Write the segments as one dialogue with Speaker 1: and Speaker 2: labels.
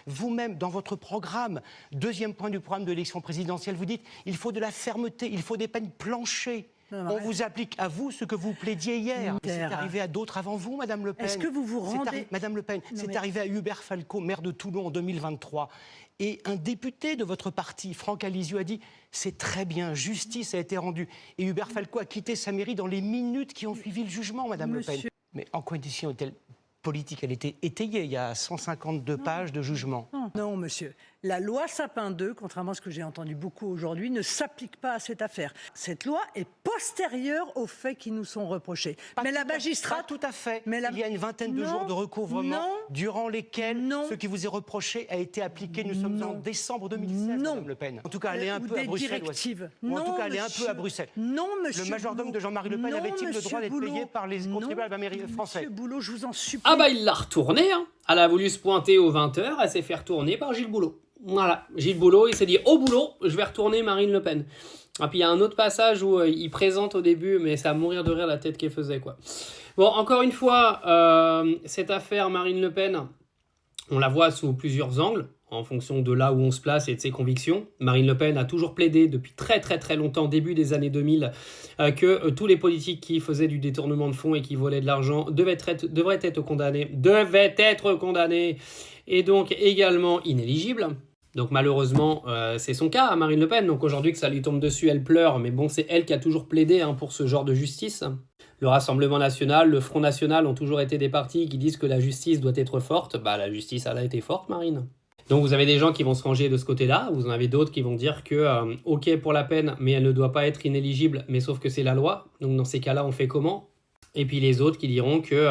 Speaker 1: Vous-même, dans votre programme, deuxième point du programme de l'élection présidentielle, vous dites il faut de la fermeté, il faut des peines planchées. On vous applique à vous ce que vous plaidiez hier. C'est arrivé à d'autres avant vous, Madame Le Pen.
Speaker 2: Est-ce que vous vous rendez...
Speaker 1: Madame Le Pen, c'est arrivé à Hubert Falco, maire de Toulon en 2023. Et un député de votre parti, Franck Alizio, a dit « c'est très bien, justice a été rendue ». Et Hubert Falco a quitté sa mairie dans les minutes qui ont suivi le jugement, Madame Le Pen. Mais en condition est-elle politique? Elle était étayée, il y a 152 pages de jugement.
Speaker 2: Non, monsieur. La loi Sapin 2, contrairement à ce que j'ai entendu beaucoup aujourd'hui, ne s'applique pas à cette affaire. Cette loi est postérieure aux faits qui nous sont reprochés. Mais la magistrate...
Speaker 1: Pas tout à fait. Il y a une vingtaine de jours de recouvrement durant lesquels ce qui vous est reproché a été appliqué. Nous sommes en décembre 2016, Madame Le Pen. En tout cas, elle est un peu à Bruxelles. En tout cas, elle est un peu à Bruxelles.
Speaker 2: Non, monsieur.
Speaker 1: Le majordome de Jean-Marie Le Pen avait-il le droit d'être payé par les contribuables français?
Speaker 2: Monsieur Boulot, je vous en supplie.
Speaker 3: Ah bah il l'a retourné, hein. Elle a voulu se pointer aux 20h, elle s'est fait retourner par Gilles Boulot. Voilà, Gilles Boulot, il s'est dit au boulot, je vais retourner Marine Le Pen. Et puis il y a un autre passage où il présente au début, mais c'est à mourir de rire la tête qu'elle faisait, quoi. Bon, encore une fois, cette affaire Marine Le Pen, on la voit sous plusieurs angles, en fonction de là où on se place et de ses convictions. Marine Le Pen a toujours plaidé depuis très très très longtemps, début des années 2000, que tous les politiques qui faisaient du détournement de fonds et qui volaient de l'argent devraient être condamnés et donc également inéligibles. Donc malheureusement, c'est son cas à Marine Le Pen. Donc aujourd'hui que ça lui tombe dessus, elle pleure. Mais bon, c'est elle qui a toujours plaidé pour ce genre de justice. Le Rassemblement National, le Front National ont toujours été des partis qui disent que la justice doit être forte. Bah la justice, elle a été forte, Marine. Donc vous avez des gens qui vont se ranger de ce côté-là. Vous en avez d'autres qui vont dire que ok pour la peine, mais elle ne doit pas être inéligible. Mais sauf que c'est la loi. Donc dans ces cas-là, on fait comment? Et puis les autres qui diront que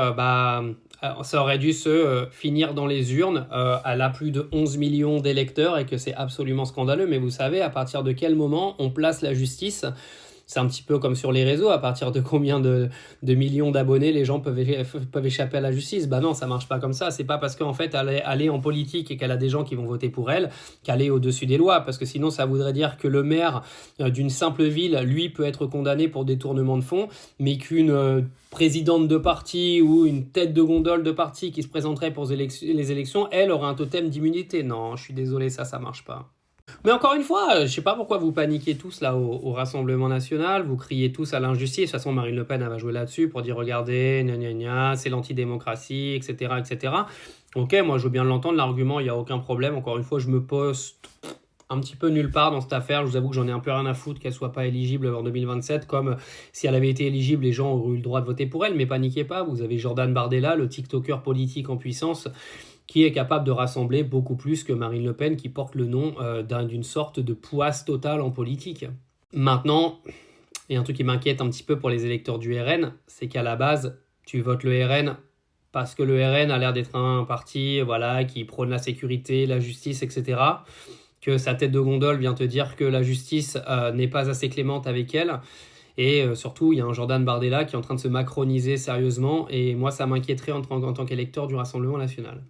Speaker 3: ça aurait dû se finir dans les urnes. Elle a plus de 11 millions d'électeurs et que c'est absolument scandaleux. Mais vous savez à partir de quel moment on place la justice? C'est un petit peu comme sur les réseaux, à partir de combien de millions d'abonnés les gens peuvent échapper à la justice. Bah non, ça marche pas comme ça. C'est pas parce qu'en fait elle est en politique et qu'elle a des gens qui vont voter pour elle qu'elle est au-dessus des lois. Parce que sinon ça voudrait dire que le maire d'une simple ville, lui, peut être condamné pour détournement de fonds, mais qu'une présidente de parti ou une tête de gondole de parti qui se présenterait pour les élections, elle aurait un totem d'immunité. Non, je suis désolé, ça marche pas. Mais encore une fois, je sais pas pourquoi vous paniquez tous là au Rassemblement National, vous criez tous à l'injustice. De toute façon, Marine Le Pen elle va jouer là-dessus pour dire regardez, gna gna gna, c'est l'antidémocratie, etc., etc. Ok, moi je veux bien l'entendre, l'argument, il n'y a aucun problème. Encore une fois, je me pose un petit peu nulle part dans cette affaire. Je vous avoue que j'en ai un peu rien à foutre qu'elle soit pas éligible en 2027, comme si elle avait été éligible, les gens auraient eu le droit de voter pour elle. Mais paniquez pas, vous avez Jordan Bardella, le TikToker politique en puissance, qui est capable de rassembler beaucoup plus que Marine Le Pen, qui porte le nom d'une sorte de poisse totale en politique. Maintenant, il y a un truc qui m'inquiète un petit peu pour les électeurs du RN, c'est qu'à la base, tu votes le RN parce que le RN a l'air d'être un parti qui prône la sécurité, la justice, etc., que sa tête de gondole vient te dire que la justice n'est pas assez clémente avec elle. Et surtout, il y a un Jordan Bardella qui est en train de se macroniser sérieusement. Et moi, ça m'inquiéterait en tant qu'électeur du Rassemblement National.